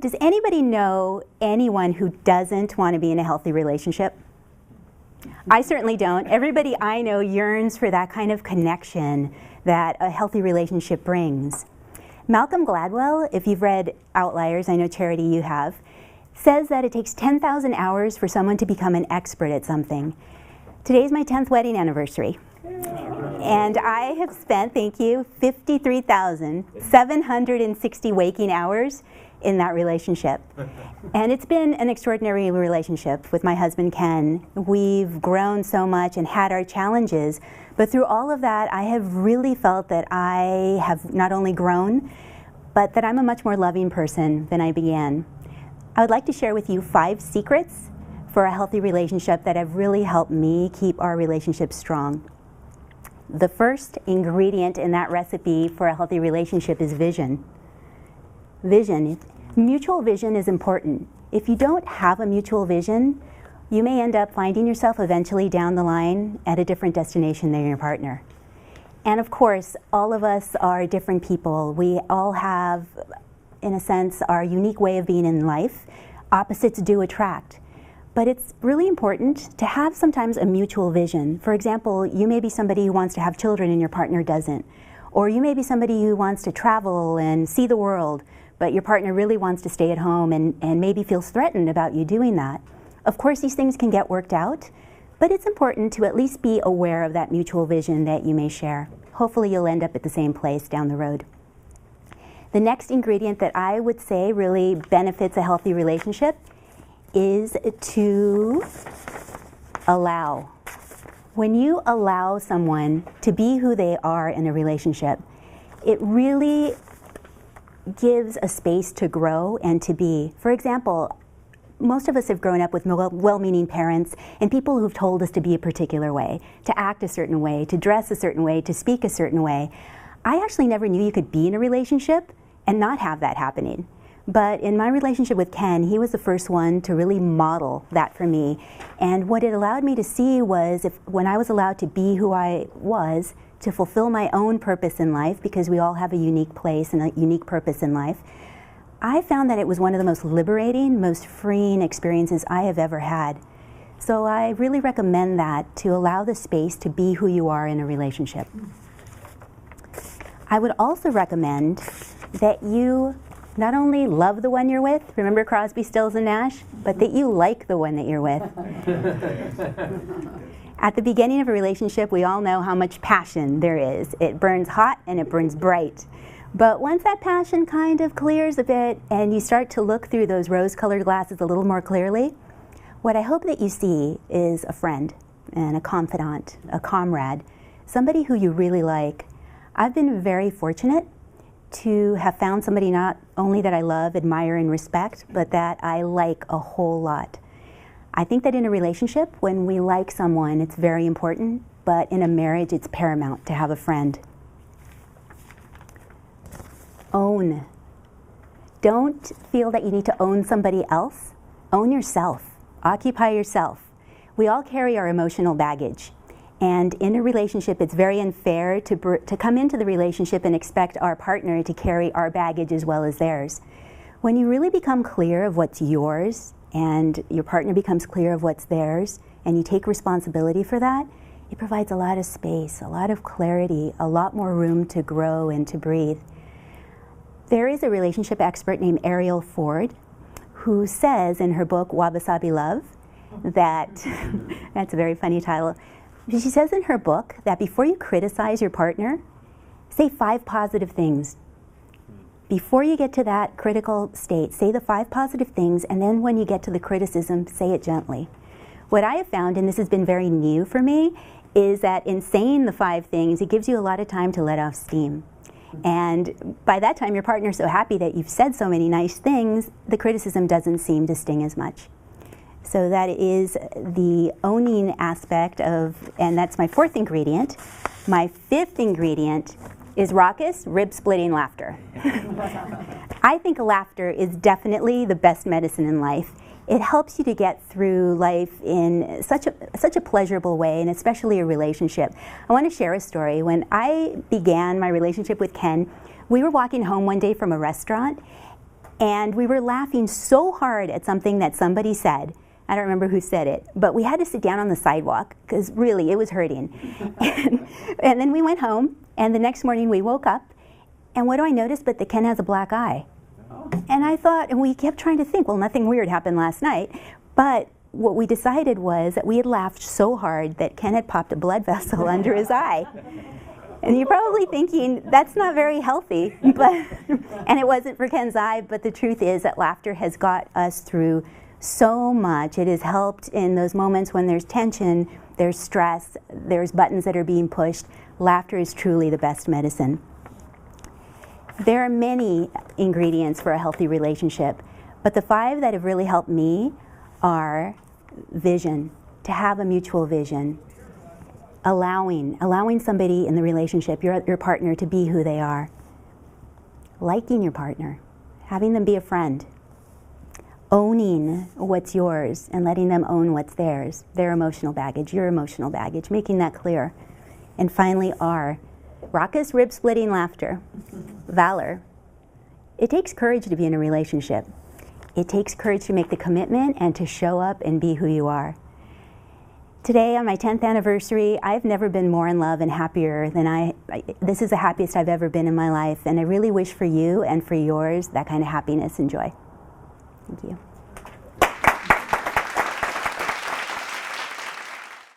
Does anybody know anyone who doesn't want to be in a healthy relationship? I certainly don't. Everybody I know yearns for that kind of connection that a healthy relationship brings. Malcolm Gladwell, if you've read Outliers, I know Charity you have, says that it takes 10,000 hours for someone to become an expert at something. Today's my 10th wedding anniversary. And I have spent, thank you, 53,760 waking hours in that relationship. And it's been an extraordinary relationship with my husband, Ken. We've grown so much and had our challenges, but through all of that, I have really felt that I have not only grown, but that I'm a much more loving person than I began. I would like to share with you 5 secrets for a healthy relationship that have really helped me keep our relationship strong. The first ingredient in that recipe for a healthy relationship is vision. Vision. Mutual vision is important. If you don't have a mutual vision, you may end up finding yourself eventually down the line at a different destination than your partner. And of course, all of us are different people. We all have, in a sense, our unique way of being in life. Opposites do attract. But it's really important to have sometimes a mutual vision. For example, you may be somebody who wants to have children and your partner doesn't. Or you may be somebody who wants to travel and see the world, but your partner really wants to stay at home and maybe feels threatened about you doing that. Of course, these things can get worked out, but it's important to at least be aware of that mutual vision that you may share. Hopefully you'll end up at the same place down the road. The next ingredient that I would say really benefits a healthy relationship is to allow. When you allow someone to be who they are in a relationship, it really gives a space to grow and to be. For example, most of us have grown up with well-meaning parents and people who've told us to be a particular way, to act a certain way, to dress a certain way, to speak a certain way. I actually never knew you could be in a relationship and not have that happening. But in my relationship with Ken, he was the first one to really model that for me. And what it allowed me to see was when I was allowed to be who I was, to fulfill my own purpose in life, because we all have a unique place and a unique purpose in life, I found that it was one of the most liberating, most freeing experiences I have ever had. So I really recommend that, to allow the space to be who you are in a relationship. I would also recommend that you not only love the one you're with, remember Crosby, Stills, and Nash, but that you like the one that you're with. At the beginning of a relationship, we all know how much passion there is. It burns hot and it burns bright. But once that passion kind of clears a bit and you start to look through those rose-colored glasses a little more clearly, what I hope that you see is a friend and a confidant, a comrade, somebody who you really like. I've been very fortunate to have found somebody not only that I love, admire, and respect, but that I like a whole lot. I think that in a relationship, when we like someone, it's very important, but in a marriage, it's paramount to have a friend. Own. Don't feel that you need to own somebody else. Own yourself. Occupy yourself. We all carry our emotional baggage. And in a relationship, it's very unfair to come into the relationship and expect our partner to carry our baggage as well as theirs. When you really become clear of what's yours and your partner becomes clear of what's theirs and you take responsibility for that, it provides a lot of space, a lot of clarity, a lot more room to grow and to breathe. There is a relationship expert named Ariel Ford who says in her book, Wabi Sabi Love, that, that's a very funny title, she says in her book that before you criticize your partner, say 5 positive things. Before you get to that critical state, say the 5 positive things, and then when you get to the criticism, say it gently. What I have found, and this has been very new for me, is that in saying the 5 things, it gives you a lot of time to let off steam. And by that time, your partner's so happy that you've said so many nice things, the criticism doesn't seem to sting as much. So that is the owning aspect of, and that's my 4th ingredient. My 5th ingredient is raucous, rib-splitting laughter. I think laughter is definitely the best medicine in life. It helps you to get through life in such a pleasurable way, and especially a relationship. I want to share a story. When I began my relationship with Ken, we were walking home one day from a restaurant, And we were laughing so hard at something that somebody said. I don't remember who said it, but we had to sit down on the sidewalk because really it was hurting. And then we went home, and the next morning we woke up, and what do I notice but that Ken has a black eye? And I thought, and we kept trying to think, well, nothing weird happened last night, but what we decided was that we had laughed so hard that Ken had popped a blood vessel under his eye. And you're probably thinking, that's not very healthy, but, and it wasn't for Ken's eye, but the truth is that laughter has got us through so much. It has helped in those moments when there's tension, there's stress, there's buttons that are being pushed. Laughter is truly the best medicine. There are many ingredients for a healthy relationship, but the 5 that have really helped me are vision, to have a mutual vision, allowing somebody in the relationship, your partner, to be who they are, liking your partner, having them be a friend, owning what's yours and letting them own what's theirs, their emotional baggage, your emotional baggage, making that clear. And finally, R, raucous, rib-splitting laughter, valor. It takes courage to be in a relationship. It takes courage to make the commitment and to show up and be who you are. Today, on my 10th anniversary, I've never been more in love and happier than this is the happiest I've ever been in my life, and I really wish for you and for yours that kind of happiness and joy. Thank you.